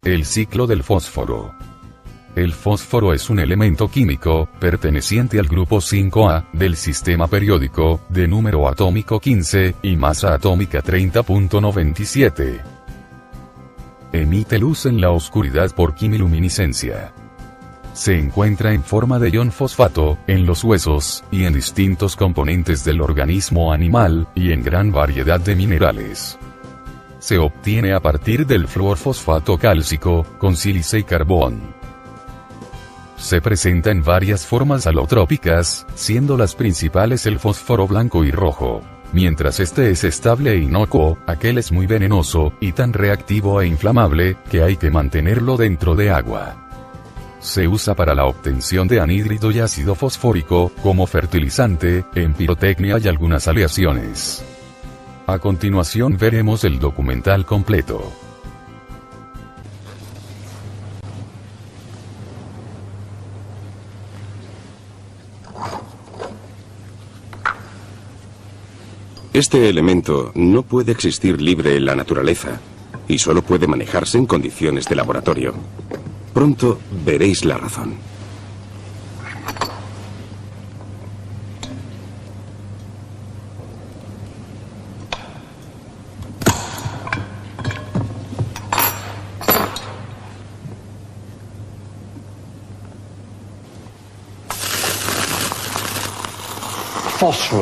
El ciclo del fósforo. El fósforo es un elemento químico, perteneciente al grupo 5A, del sistema periódico, de número atómico 15, y masa atómica 30.97. Emite luz en la oscuridad por quimiluminiscencia. Se encuentra en forma de ion fosfato, en los huesos, y en distintos componentes del organismo animal, y en gran variedad de minerales. Se obtiene a partir del fluorfosfato cálcico, con sílice y carbón. Se presenta en varias formas alotrópicas, siendo las principales el fósforo blanco y rojo. Mientras este es estable e inocuo, aquel es muy venenoso, y tan reactivo e inflamable, que hay que mantenerlo dentro de agua. Se usa para la obtención de anhídrido y ácido fosfórico, como fertilizante, en pirotecnia y algunas aleaciones. A continuación veremos el documental completo. Este elemento no puede existir libre en la naturaleza, y solo puede manejarse en condiciones de laboratorio. Pronto veréis la razón.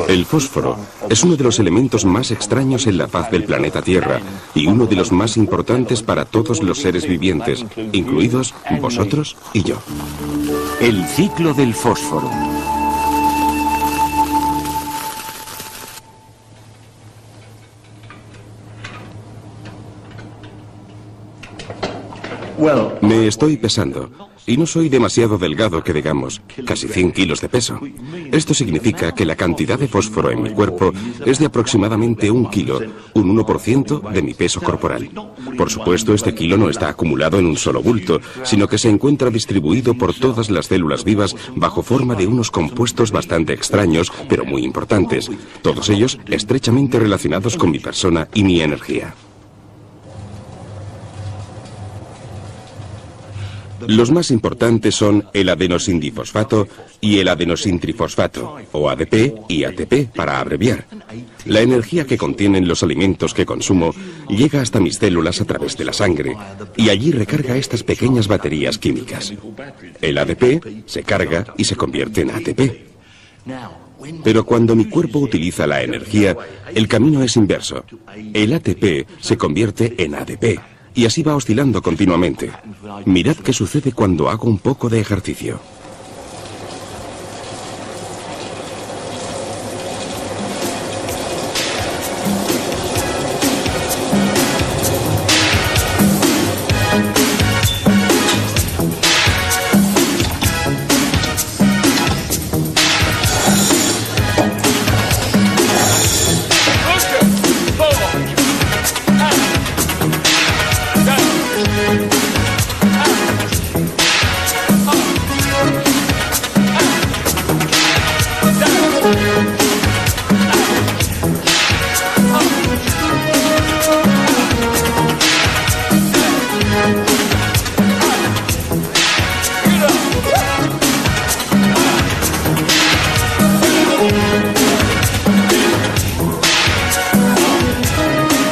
El fósforo es uno de los elementos más extraños en la faz del planeta Tierra y uno de los más importantes para todos los seres vivientes, incluidos vosotros y yo. El ciclo del fósforo. Me estoy pesando, y no soy demasiado delgado que digamos, casi 100 kilos de peso. Esto significa que la cantidad de fósforo en mi cuerpo es de aproximadamente 1 kilo, un 1% de mi peso corporal. Por supuesto, este kilo no está acumulado en un solo bulto, sino que se encuentra distribuido por todas las células vivas bajo forma de unos compuestos bastante extraños, pero muy importantes, todos ellos estrechamente relacionados con mi persona y mi energía. Los más importantes son el adenosindifosfato y el adenosintrifosfato, o ADP y ATP para abreviar. La energía que contienen los alimentos que consumo llega hasta mis células a través de la sangre, y allí recarga estas pequeñas baterías químicas. El ADP se carga y se convierte en ATP. Pero cuando mi cuerpo utiliza la energía, el camino es inverso. El ATP se convierte en ADP. Y así va oscilando continuamente. Mirad qué sucede cuando hago un poco de ejercicio.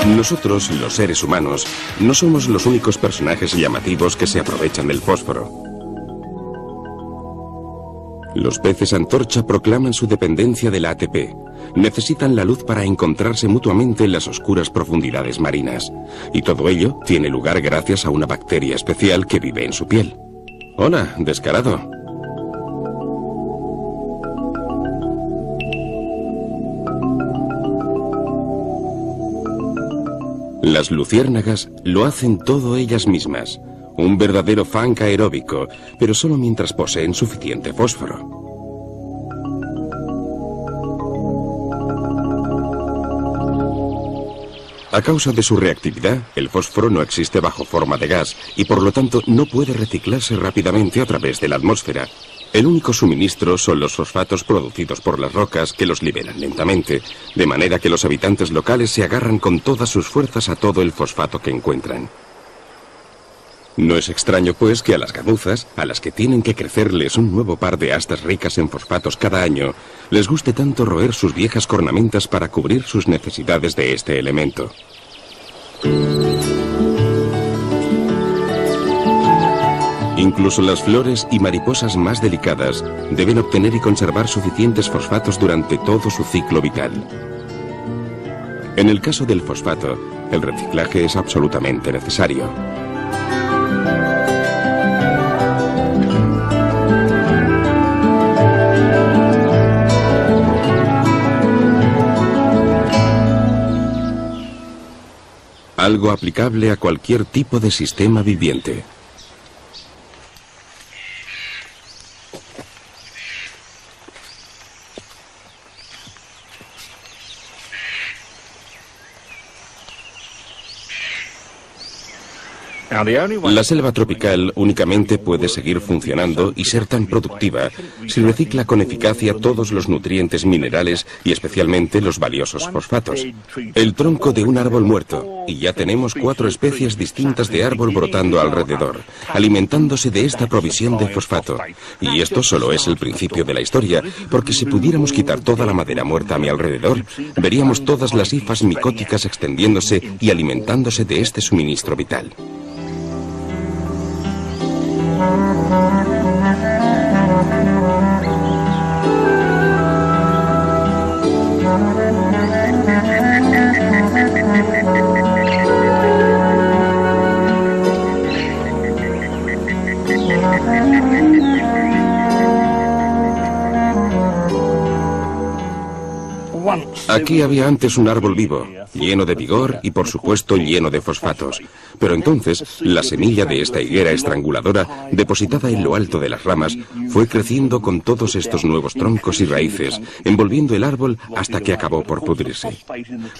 Nosotros, los seres humanos, no somos los únicos personajes llamativos que se aprovechan del fósforo. Los peces antorcha proclaman su dependencia del ATP. Necesitan la luz para encontrarse mutuamente en las oscuras profundidades marinas. Y todo ello tiene lugar gracias a una bacteria especial que vive en su piel. Hola, descarado. Las luciérnagas lo hacen todo ellas mismas. Un verdadero funk aeróbico, pero solo mientras poseen suficiente fósforo. A causa de su reactividad, el fósforo no existe bajo forma de gas y por lo tanto no puede reciclarse rápidamente a través de la atmósfera. El único suministro son los fosfatos producidos por las rocas que los liberan lentamente, de manera que los habitantes locales se agarran con todas sus fuerzas a todo el fosfato que encuentran. No es extraño, pues, que a las gamuzas, a las que tienen que crecerles un nuevo par de astas ricas en fosfatos cada año, les guste tanto roer sus viejas cornamentas para cubrir sus necesidades de este elemento. Incluso las flores y mariposas más delicadas deben obtener y conservar suficientes fosfatos durante todo su ciclo vital. En el caso del fosfato, el reciclaje es absolutamente necesario. Algo aplicable a cualquier tipo de sistema viviente. La selva tropical únicamente puede seguir funcionando y ser tan productiva si recicla con eficacia todos los nutrientes minerales y especialmente los valiosos fosfatos. El tronco de un árbol muerto, y ya tenemos 4 especies distintas de árbol brotando alrededor, alimentándose de esta provisión de fosfato. Y esto solo es el principio de la historia, porque si pudiéramos quitar toda la madera muerta a mi alrededor, veríamos todas las hifas micóticas extendiéndose y alimentándose de este suministro vital. Aquí había antes un árbol vivo, lleno de vigor y por supuesto lleno de fosfatos. Pero entonces la semilla de esta higuera estranguladora, depositada en lo alto de las ramas, fue creciendo con todos estos nuevos troncos y raíces, envolviendo el árbol hasta que acabó por pudrirse.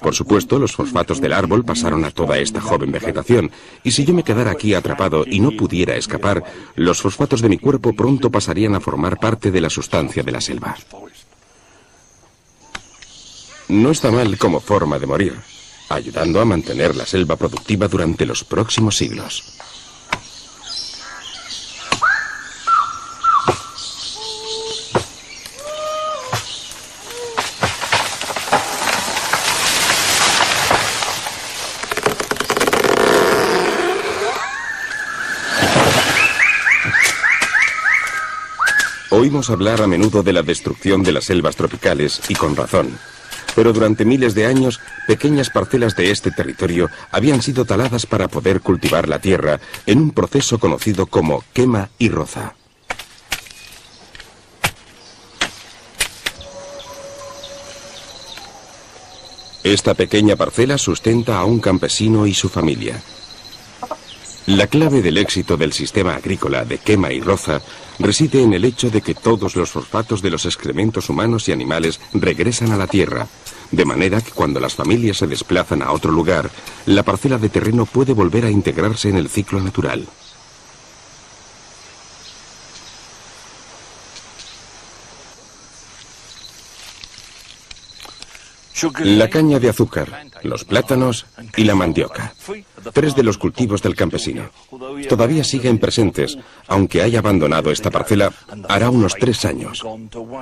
Por supuesto, los fosfatos del árbol pasaron a toda esta joven vegetación, y si yo me quedara aquí atrapado y no pudiera escapar, los fosfatos de mi cuerpo pronto pasarían a formar parte de la sustancia de la selva. No está mal como forma de morir, ayudando a mantener la selva productiva durante los próximos siglos. Oímos hablar a menudo de la destrucción de las selvas tropicales, y con razón. Pero durante miles de años, pequeñas parcelas de este territorio habían sido taladas para poder cultivar la tierra en un proceso conocido como quema y roza. Esta pequeña parcela sustenta a un campesino y su familia. La clave del éxito del sistema agrícola de quema y roza reside en el hecho de que todos los fosfatos de los excrementos humanos y animales regresan a la tierra, de manera que cuando las familias se desplazan a otro lugar, la parcela de terreno puede volver a integrarse en el ciclo natural. La caña de azúcar, los plátanos y la mandioca, 3 de los cultivos del campesino. Todavía siguen presentes, aunque haya abandonado esta parcela hará unos 3 años.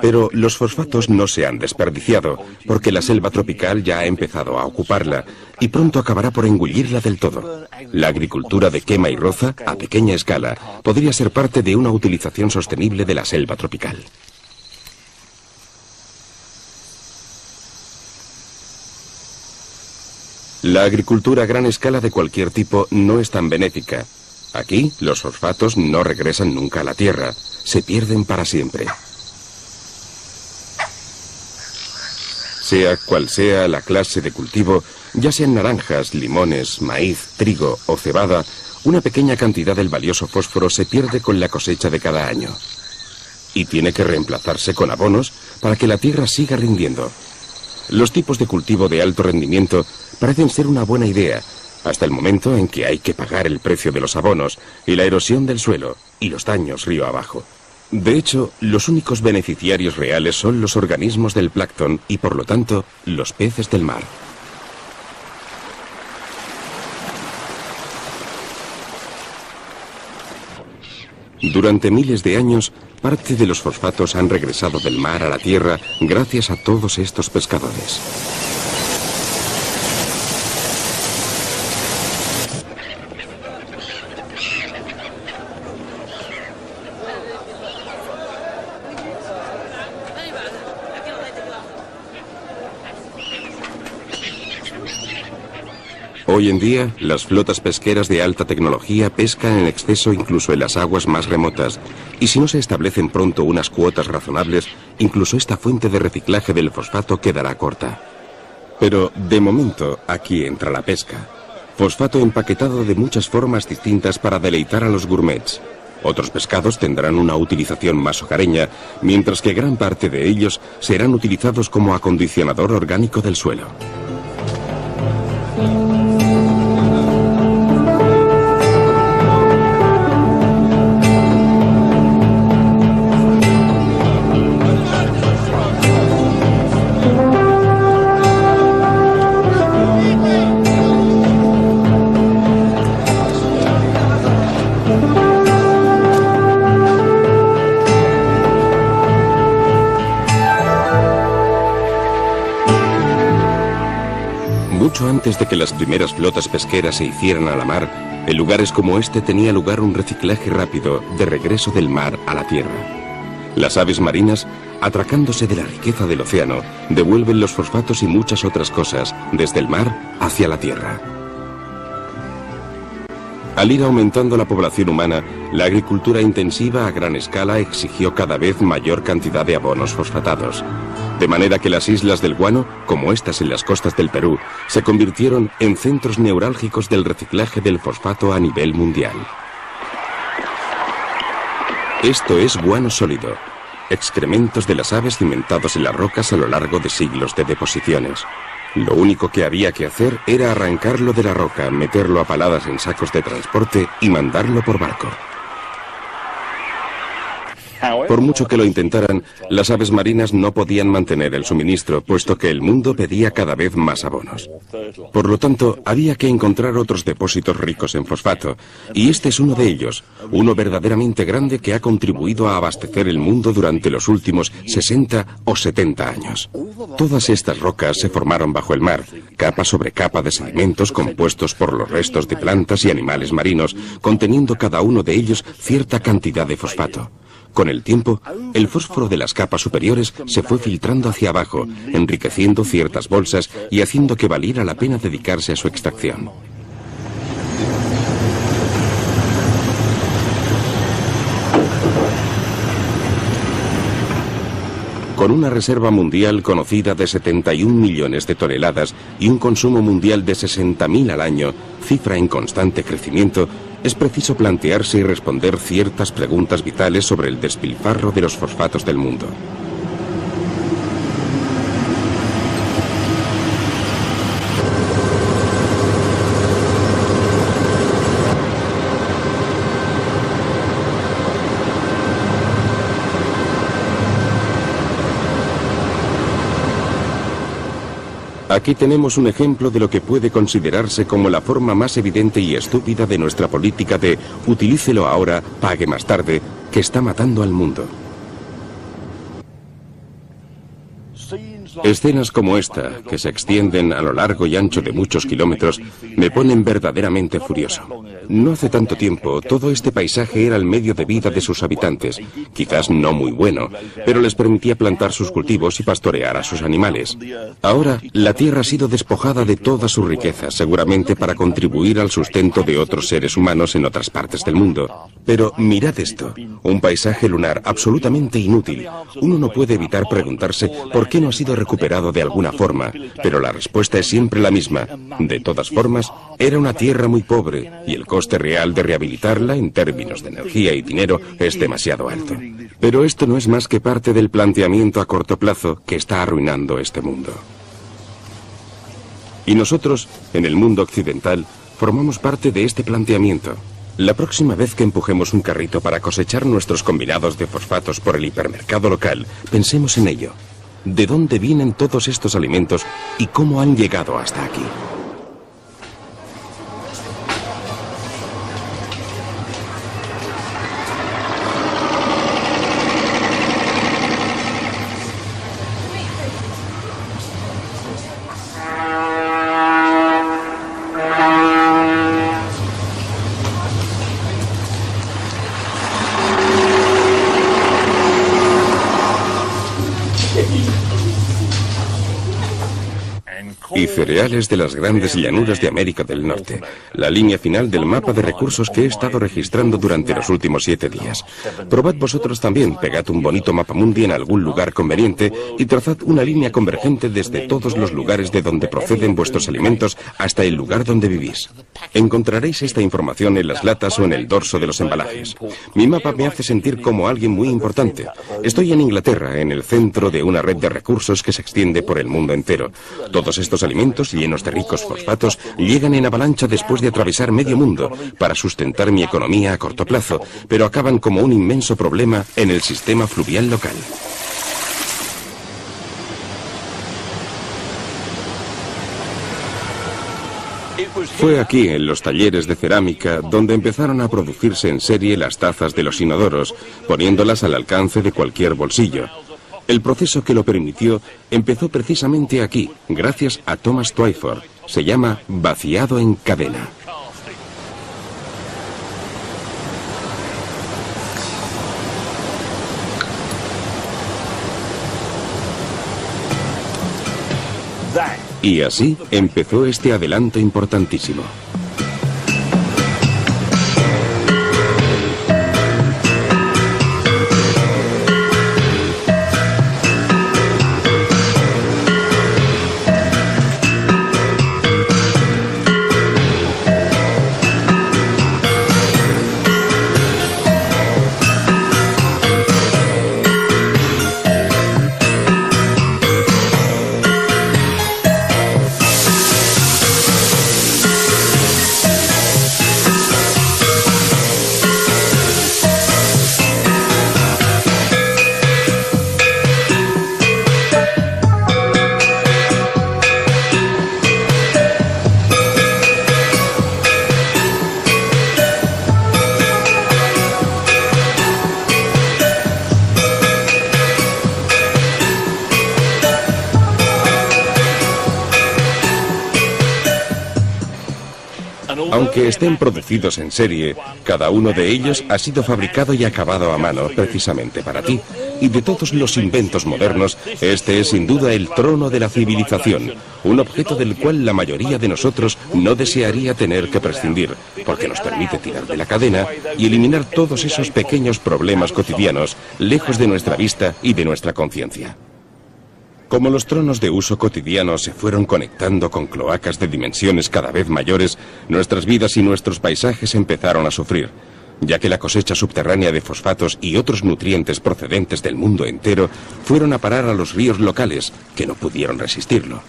Pero los fosfatos no se han desperdiciado, porque la selva tropical ya ha empezado a ocuparla y pronto acabará por engullirla del todo. La agricultura de quema y roza, a pequeña escala, podría ser parte de una utilización sostenible de la selva tropical. La agricultura a gran escala de cualquier tipo no es tan benéfica. Aquí, los fosfatos no regresan nunca a la tierra, se pierden para siempre. Sea cual sea la clase de cultivo, ya sean naranjas, limones, maíz, trigo o cebada, una pequeña cantidad del valioso fósforo se pierde con la cosecha de cada año. Y tiene que reemplazarse con abonos para que la tierra siga rindiendo. Los tipos de cultivo de alto rendimiento parecen ser una buena idea, hasta el momento en que hay que pagar el precio de los abonos y la erosión del suelo y los daños río abajo. De hecho, los únicos beneficiarios reales son los organismos del plancton y, por lo tanto, los peces del mar. Durante miles de años, parte de los fosfatos han regresado del mar a la tierra gracias a todos estos pescadores. Hoy en día, las flotas pesqueras de alta tecnología pescan en exceso incluso en las aguas más remotas, y si no se establecen pronto unas cuotas razonables, incluso esta fuente de reciclaje del fosfato quedará corta. Pero, de momento, aquí entra la pesca. Fosfato empaquetado de muchas formas distintas para deleitar a los gourmets. Otros pescados tendrán una utilización más hogareña, mientras que gran parte de ellos serán utilizados como acondicionador orgánico del suelo. Mucho antes de que las primeras flotas pesqueras se hicieran a la mar, en lugares como este tenía lugar un reciclaje rápido de regreso del mar a la tierra. Las aves marinas, atracándose de la riqueza del océano, devuelven los fosfatos y muchas otras cosas desde el mar hacia la tierra. Al ir aumentando la población humana, la agricultura intensiva a gran escala exigió cada vez mayor cantidad de abonos fosfatados. De manera que las islas del guano, como estas en las costas del Perú, se convirtieron en centros neurálgicos del reciclaje del fosfato a nivel mundial. Esto es guano sólido, excrementos de las aves cimentados en las rocas a lo largo de siglos de deposiciones. Lo único que había que hacer era arrancarlo de la roca, meterlo a paladas en sacos de transporte y mandarlo por barco. Por mucho que lo intentaran, las aves marinas no podían mantener el suministro, puesto que el mundo pedía cada vez más abonos. Por lo tanto, había que encontrar otros depósitos ricos en fosfato, y este es uno de ellos, uno verdaderamente grande que ha contribuido a abastecer el mundo durante los últimos 60 o 70 años. Todas estas rocas se formaron bajo el mar, capa sobre capa de sedimentos compuestos por los restos de plantas y animales marinos, conteniendo cada uno de ellos cierta cantidad de fosfato. Con el tiempo, el fósforo de las capas superiores se fue filtrando hacia abajo, enriqueciendo ciertas bolsas y haciendo que valiera la pena dedicarse a su extracción. Con una reserva mundial conocida de 71 millones de toneladas y un consumo mundial de 60.000 al año, cifra en constante crecimiento, es preciso plantearse y responder ciertas preguntas vitales sobre el despilfarro de los fosfatos del mundo. Aquí tenemos un ejemplo de lo que puede considerarse como la forma más evidente y estúpida de nuestra política de utilícelo ahora, pague más tarde, que está matando al mundo. Escenas como esta, que se extienden a lo largo y ancho de muchos kilómetros, me ponen verdaderamente furioso. No hace tanto tiempo, todo este paisaje era el medio de vida de sus habitantes, quizás no muy bueno, pero les permitía plantar sus cultivos y pastorear a sus animales. Ahora, la tierra ha sido despojada de toda su riqueza, seguramente para contribuir al sustento de otros seres humanos en otras partes del mundo. Pero mirad esto, un paisaje lunar absolutamente inútil. Uno no puede evitar preguntarse por qué no ha sido recuperado de alguna forma, pero la respuesta es siempre la misma. De todas formas, era una tierra muy pobre y el coste real de rehabilitarla en términos de energía y dinero es demasiado alto. Pero esto no es más que parte del planteamiento a corto plazo que está arruinando este mundo. Y nosotros, en el mundo occidental, formamos parte de este planteamiento. La próxima vez que empujemos un carrito para cosechar nuestros combinados de fosfatos por el hipermercado local, pensemos en ello. ¿De dónde vienen todos estos alimentos y cómo han llegado hasta aquí? cereales de las grandes llanuras de América del Norte, la línea final del mapa de recursos que he estado registrando durante los últimos 7 días. Probad vosotros también, pegad un bonito mapamundi en algún lugar conveniente y trazad una línea convergente desde todos los lugares de donde proceden vuestros alimentos hasta el lugar donde vivís. Encontraréis esta información en las latas o en el dorso de los embalajes. Mi mapa me hace sentir como alguien muy importante. Estoy en Inglaterra, en el centro de una red de recursos que se extiende por el mundo entero. Todos estos alimentos, llenos de ricos fosfatos, llegan en avalancha después de atravesar medio mundo para sustentar mi economía a corto plazo, pero acaban como un inmenso problema en el sistema fluvial local. Fue aquí, en los talleres de cerámica, donde empezaron a producirse en serie las tazas de los inodoros, poniéndolas al alcance de cualquier bolsillo. El proceso que lo permitió empezó precisamente aquí, gracias a Thomas Twyford. Se llama vaciado en cadena. Y así empezó este adelanto importantísimo. Aunque estén producidos en serie, cada uno de ellos ha sido fabricado y acabado a mano precisamente para ti. Y de todos los inventos modernos, este es sin duda el trono de la civilización, un objeto del cual la mayoría de nosotros no desearía tener que prescindir, porque nos permite tirar de la cadena y eliminar todos esos pequeños problemas cotidianos, lejos de nuestra vista y de nuestra conciencia. Como los tronos de uso cotidiano se fueron conectando con cloacas de dimensiones cada vez mayores, nuestras vidas y nuestros paisajes empezaron a sufrir, ya que la cosecha subterránea de fosfatos y otros nutrientes procedentes del mundo entero fueron a parar a los ríos locales, que no pudieron resistirlo.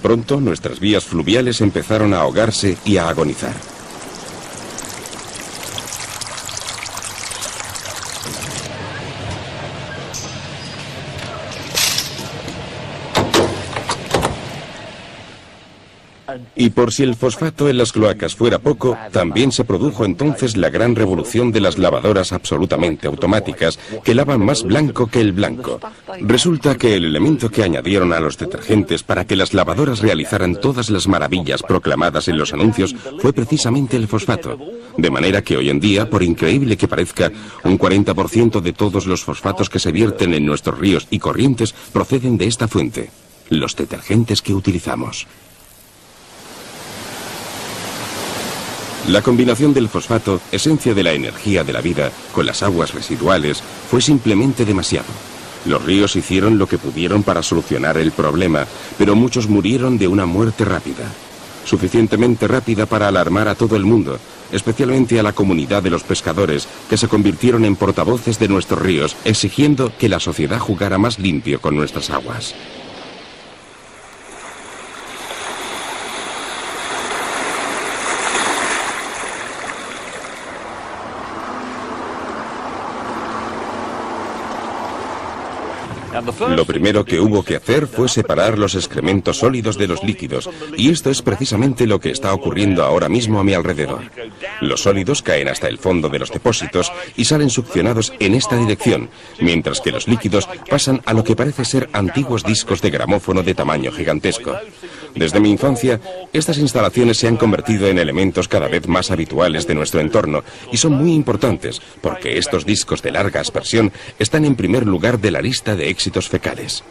Pronto nuestras vías fluviales empezaron a ahogarse y a agonizar. Y por si el fosfato en las cloacas fuera poco, también se produjo entonces la gran revolución de las lavadoras absolutamente automáticas, que lavan más blanco que el blanco. Resulta que el elemento que añadieron a los detergentes para que las lavadoras realizaran todas las maravillas proclamadas en los anuncios fue precisamente el fosfato. De manera que hoy en día, por increíble que parezca, un 40% de todos los fosfatos que se vierten en nuestros ríos y corrientes proceden de esta fuente, los detergentes que utilizamos. La combinación del fosfato, esencia de la energía de la vida, con las aguas residuales, fue simplemente demasiado. Los ríos hicieron lo que pudieron para solucionar el problema, pero muchos murieron de una muerte rápida. Suficientemente rápida para alarmar a todo el mundo, especialmente a la comunidad de los pescadores, que se convirtieron en portavoces de nuestros ríos, exigiendo que la sociedad jugara más limpio con nuestras aguas. Lo primero que hubo que hacer fue separar los excrementos sólidos de los líquidos, y esto es precisamente lo que está ocurriendo ahora mismo a mi alrededor. Los sólidos caen hasta el fondo de los depósitos y salen succionados en esta dirección, mientras que los líquidos pasan a lo que parece ser antiguos discos de gramófono de tamaño gigantesco. Desde mi infancia, estas instalaciones se han convertido en elementos cada vez más habituales de nuestro entorno y son muy importantes porque estos discos de larga aspersión están en primer lugar de la lista de éxitos fecales.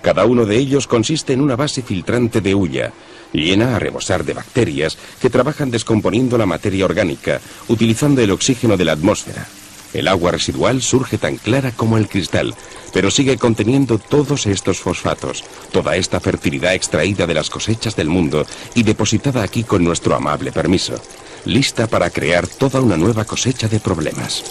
Cada uno de ellos consiste en una base filtrante de hulla, llena a rebosar de bacterias que trabajan descomponiendo la materia orgánica, utilizando el oxígeno de la atmósfera. El agua residual surge tan clara como el cristal, pero sigue conteniendo todos estos fosfatos, toda esta fertilidad extraída de las cosechas del mundo y depositada aquí con nuestro amable permiso, lista para crear toda una nueva cosecha de problemas.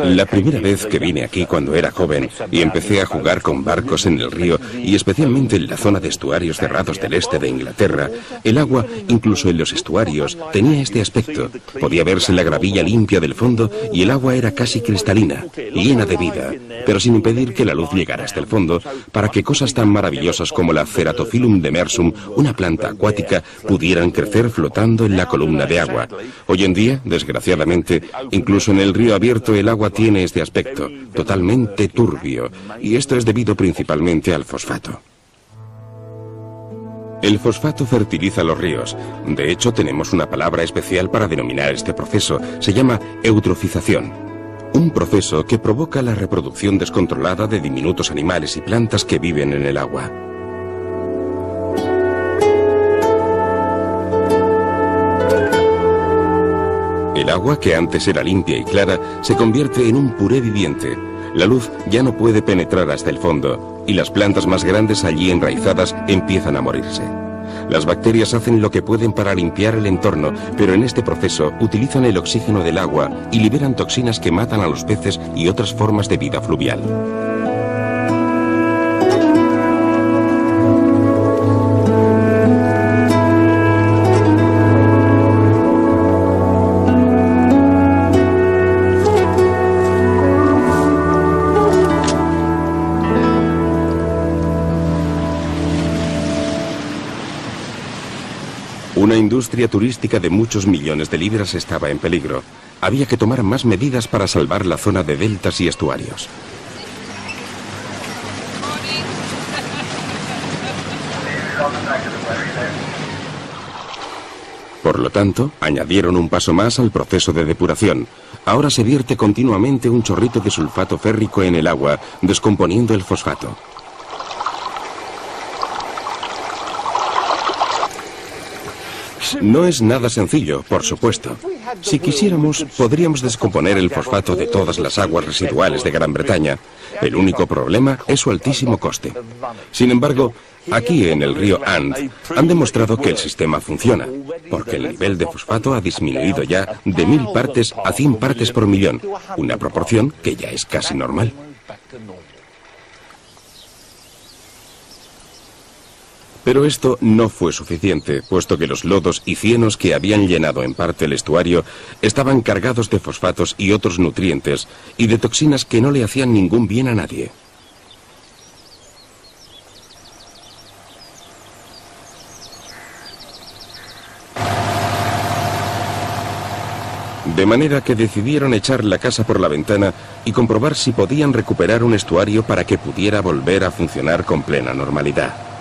La primera vez que vine aquí cuando era joven y empecé a jugar con barcos en el río y especialmente en la zona de estuarios cerrados del este de Inglaterra, el agua, incluso en los estuarios, tenía este aspecto. Podía verse la gravilla limpia del fondo y el agua era casi cristalina, llena de vida, pero sin impedir que la luz llegara hasta el fondo para que cosas tan maravillosas como la Ceratophyllum demersum, una planta acuática, pudieran crecer flotando en la columna de agua. Hoy en día, desgraciadamente, incluso en el río abierto el agua tiene este aspecto, totalmente turbio, y esto es debido principalmente al fosfato. El fosfato fertiliza los ríos. De hecho, tenemos una palabra especial para denominar este proceso. Se llama eutrofización. Un proceso que provoca la reproducción descontrolada de diminutos animales y plantas que viven en el agua. El agua, que antes era limpia y clara, se convierte en un puré viviente. La luz ya no puede penetrar hasta el fondo, y las plantas más grandes allí enraizadas empiezan a morirse. Las bacterias hacen lo que pueden para limpiar el entorno, pero en este proceso utilizan el oxígeno del agua y liberan toxinas que matan a los peces y otras formas de vida fluvial. Una industria turística de muchos millones de libras estaba en peligro. Había que tomar más medidas para salvar la zona de deltas y estuarios. Por lo tanto, añadieron un paso más al proceso de depuración. Ahora se vierte continuamente un chorrito de sulfato férrico en el agua, descomponiendo el fosfato. No es nada sencillo, por supuesto. Si quisiéramos, podríamos descomponer el fosfato de todas las aguas residuales de Gran Bretaña. El único problema es su altísimo coste. Sin embargo, aquí en el río Ant han demostrado que el sistema funciona, porque el nivel de fosfato ha disminuido ya de 1000 partes a 100 partes por millón, una proporción que ya es casi normal. Pero esto no fue suficiente, puesto que los lodos y cienos que habían llenado en parte el estuario estaban cargados de fosfatos y otros nutrientes y de toxinas que no le hacían ningún bien a nadie. De manera que decidieron echar la casa por la ventana y comprobar si podían recuperar un estuario para que pudiera volver a funcionar con plena normalidad.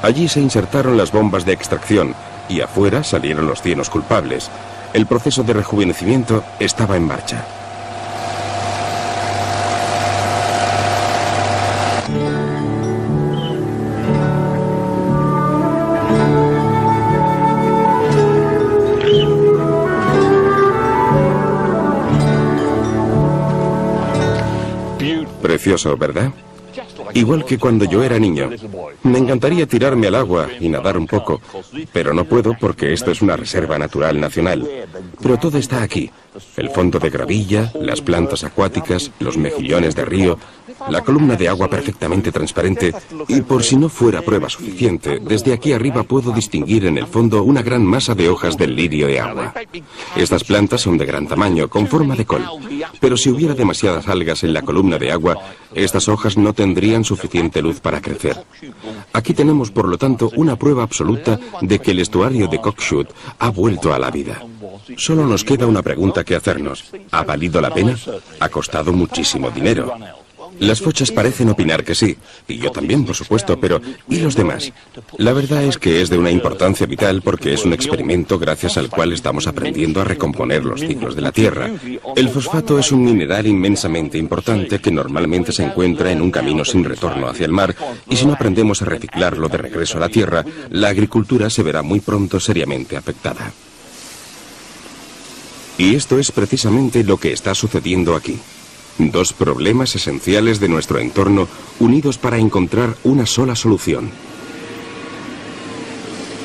Allí se insertaron las bombas de extracción y afuera salieron los cienos culpables. El proceso de rejuvenecimiento estaba en marcha. Precioso, ¿verdad? Igual que cuando yo era niño. Me encantaría tirarme al agua y nadar un poco, pero no puedo porque esto es una reserva natural nacional. Pero todo está aquí. El fondo de gravilla, las plantas acuáticas, los mejillones de río, la columna de agua perfectamente transparente, y por si no fuera prueba suficiente, desde aquí arriba puedo distinguir en el fondo una gran masa de hojas del lirio de agua. Estas plantas son de gran tamaño, con forma de col, pero si hubiera demasiadas algas en la columna de agua, estas hojas no tendrían suficiente luz para crecer. Aquí tenemos, por lo tanto, una prueba absoluta de que el estuario de Cockshut ha vuelto a la vida. Solo nos queda una pregunta que hacernos. ¿Ha valido la pena? Ha costado muchísimo dinero. Las fochas parecen opinar que sí, y yo también, por supuesto, pero ¿y los demás? La verdad es que es de una importancia vital porque es un experimento gracias al cual estamos aprendiendo a recomponer los ciclos de la Tierra. El fosfato es un mineral inmensamente importante que normalmente se encuentra en un camino sin retorno hacia el mar, y si no aprendemos a reciclarlo de regreso a la Tierra, la agricultura se verá muy pronto seriamente afectada. Y esto es precisamente lo que está sucediendo aquí. Dos problemas esenciales de nuestro entorno unidos para encontrar una sola solución.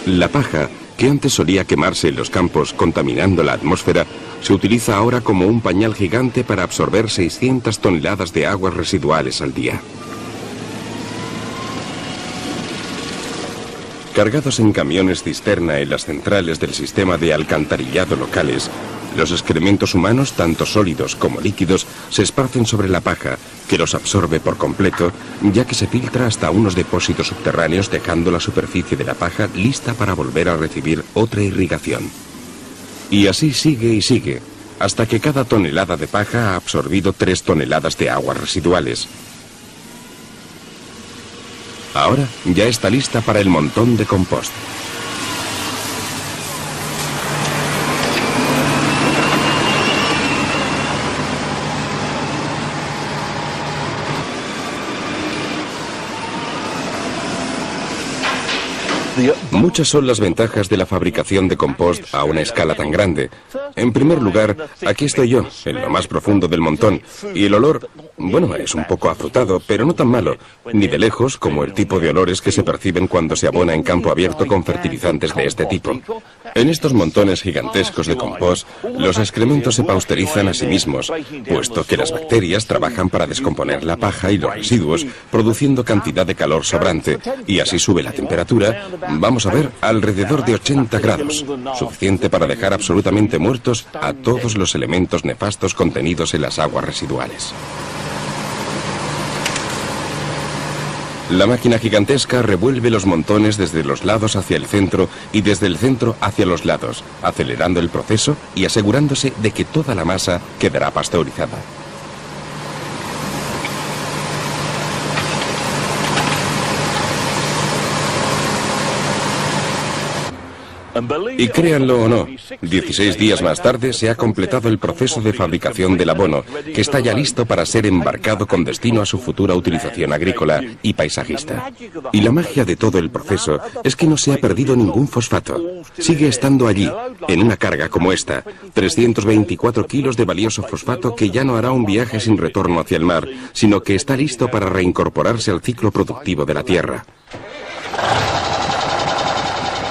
La paja, que antes solía quemarse en los campos contaminando la atmósfera, se utiliza ahora como un pañal gigante para absorber 600 toneladas de aguas residuales al día. Cargados en camiones cisterna en las centrales del sistema de alcantarillado locales, los excrementos humanos, tanto sólidos como líquidos, se esparcen sobre la paja, que los absorbe por completo, ya que se filtra hasta unos depósitos subterráneos, dejando la superficie de la paja lista para volver a recibir otra irrigación. Y así sigue y sigue, hasta que cada tonelada de paja ha absorbido 3 toneladas de aguas residuales. Ahora ya está lista para el montón de compost. Muchas son las ventajas de la fabricación de compost a una escala tan grande. En primer lugar, aquí estoy yo, en lo más profundo del montón, y el olor, bueno, es un poco afrutado, pero no tan malo, ni de lejos como el tipo de olores que se perciben cuando se abona en campo abierto con fertilizantes de este tipo. En estos montones gigantescos de compost, los excrementos se pausterizan a sí mismos, puesto que las bacterias trabajan para descomponer la paja y los residuos, produciendo cantidad de calor sobrante, y así sube la temperatura, vamos a ver, alrededor de 80 grados, suficiente para dejar absolutamente muertos a todos los elementos nefastos contenidos en las aguas residuales. La máquina gigantesca revuelve los montones desde los lados hacia el centro y desde el centro hacia los lados, acelerando el proceso y asegurándose de que toda la masa quedará pasteurizada. Y créanlo o no, 16 días más tarde se ha completado el proceso de fabricación del abono, que está ya listo para ser embarcado con destino a su futura utilización agrícola y paisajista. Y la magia de todo el proceso es que no se ha perdido ningún fosfato. Sigue estando allí, en una carga como esta, 324 kilos de valioso fosfato que ya no hará un viaje sin retorno hacia el mar, sino que está listo para reincorporarse al ciclo productivo de la Tierra.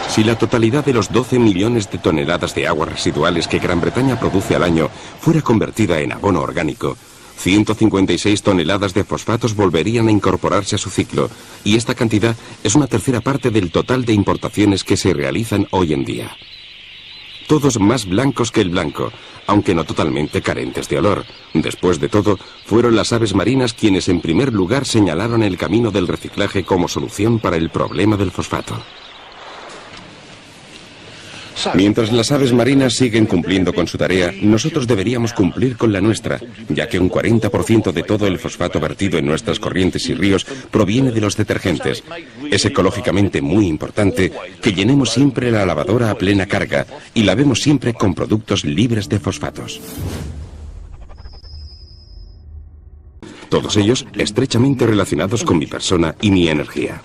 Si la totalidad de los 12 millones de toneladas de aguas residuales que Gran Bretaña produce al año fuera convertida en abono orgánico, 156 toneladas de fosfatos volverían a incorporarse a su ciclo, y esta cantidad es una tercera parte del total de importaciones que se realizan hoy en día. Todos más blancos que el blanco, aunque no totalmente carentes de olor. Después de todo, fueron las aves marinas quienes en primer lugar señalaron el camino del reciclaje como solución para el problema del fosfato. Mientras las aves marinas siguen cumpliendo con su tarea, nosotros deberíamos cumplir con la nuestra, ya que un 40% de todo el fosfato vertido en nuestras corrientes y ríos proviene de los detergentes. Es ecológicamente muy importante que llenemos siempre la lavadora a plena carga y lavemos siempre con productos libres de fosfatos. Todos ellos estrechamente relacionados con mi persona y mi energía.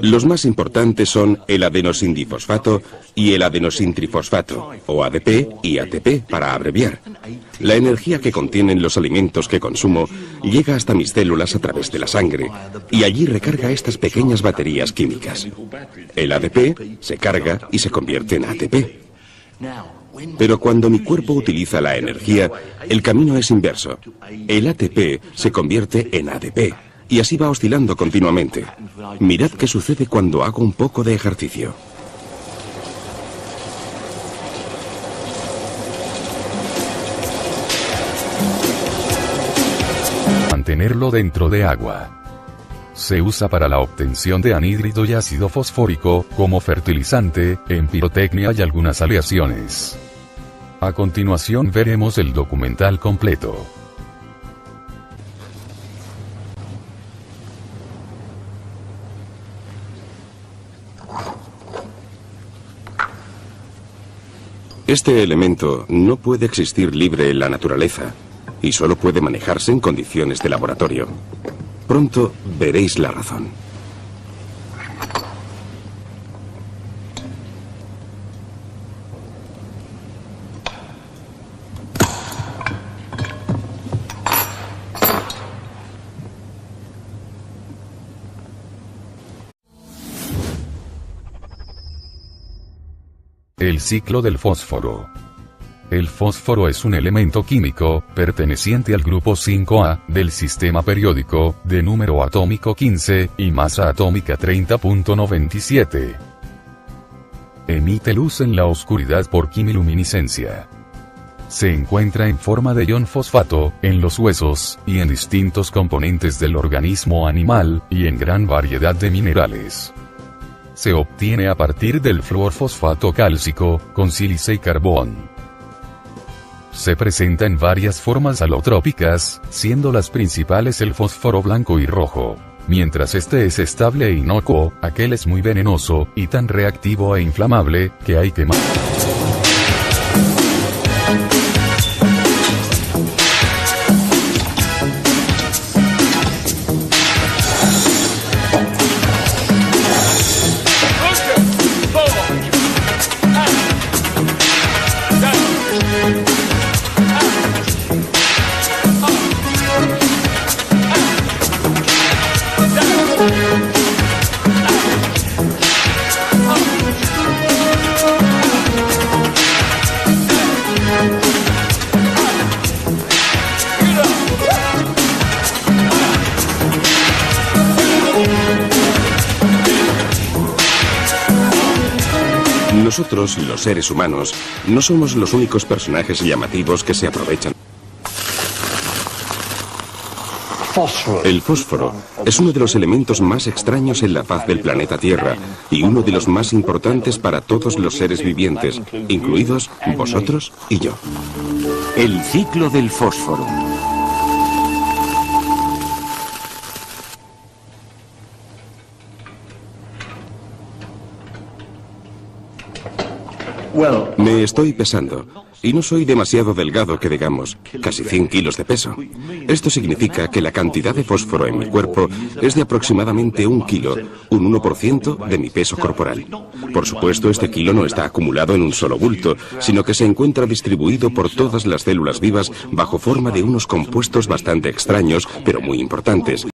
Los más importantes son el adenosindifosfato y el adenosintrifosfato, o ADP y ATP para abreviar. La energía que contienen los alimentos que consumo llega hasta mis células a través de la sangre y allí recarga estas pequeñas baterías químicas. El ADP se carga y se convierte en ATP. Pero cuando mi cuerpo utiliza la energía, el camino es inverso. El ATP se convierte en ADP. Y así va oscilando continuamente. Mirad qué sucede cuando hago un poco de ejercicio. Mantenerlo dentro de agua. Se usa para la obtención de anhídrido y ácido fosfórico, como fertilizante, en pirotecnia y algunas aleaciones. A continuación veremos el documental completo. Este elemento no puede existir libre en la naturaleza y solo puede manejarse en condiciones de laboratorio. Pronto veréis la razón. El ciclo del fósforo. El fósforo es un elemento químico, perteneciente al grupo 5A, del sistema periódico, de número atómico 15, y masa atómica 30.97. Emite luz en la oscuridad por quimiluminiscencia. Se encuentra en forma de ion fosfato, en los huesos, y en distintos componentes del organismo animal, y en gran variedad de minerales. Se obtiene a partir del fluorfosfato cálcico, con sílice y carbón. Se presenta en varias formas alotrópicas, siendo las principales el fósforo blanco y rojo. Mientras este es estable e inocuo, aquel es muy venenoso, y tan reactivo e inflamable, que hay que Nosotros, los seres humanos, no somos los únicos personajes llamativos que se aprovechan. El fósforo es uno de los elementos más extraños en la faz del planeta Tierra y uno de los más importantes para todos los seres vivientes, incluidos vosotros y yo. El ciclo del fósforo. Me estoy pesando, y no soy demasiado delgado que digamos, casi 100 kilos de peso. Esto significa que la cantidad de fósforo en mi cuerpo es de aproximadamente 1 kilo, un 1% de mi peso corporal. Por supuesto, este kilo no está acumulado en un solo bulto, sino que se encuentra distribuido por todas las células vivas bajo forma de unos compuestos bastante extraños, pero muy importantes.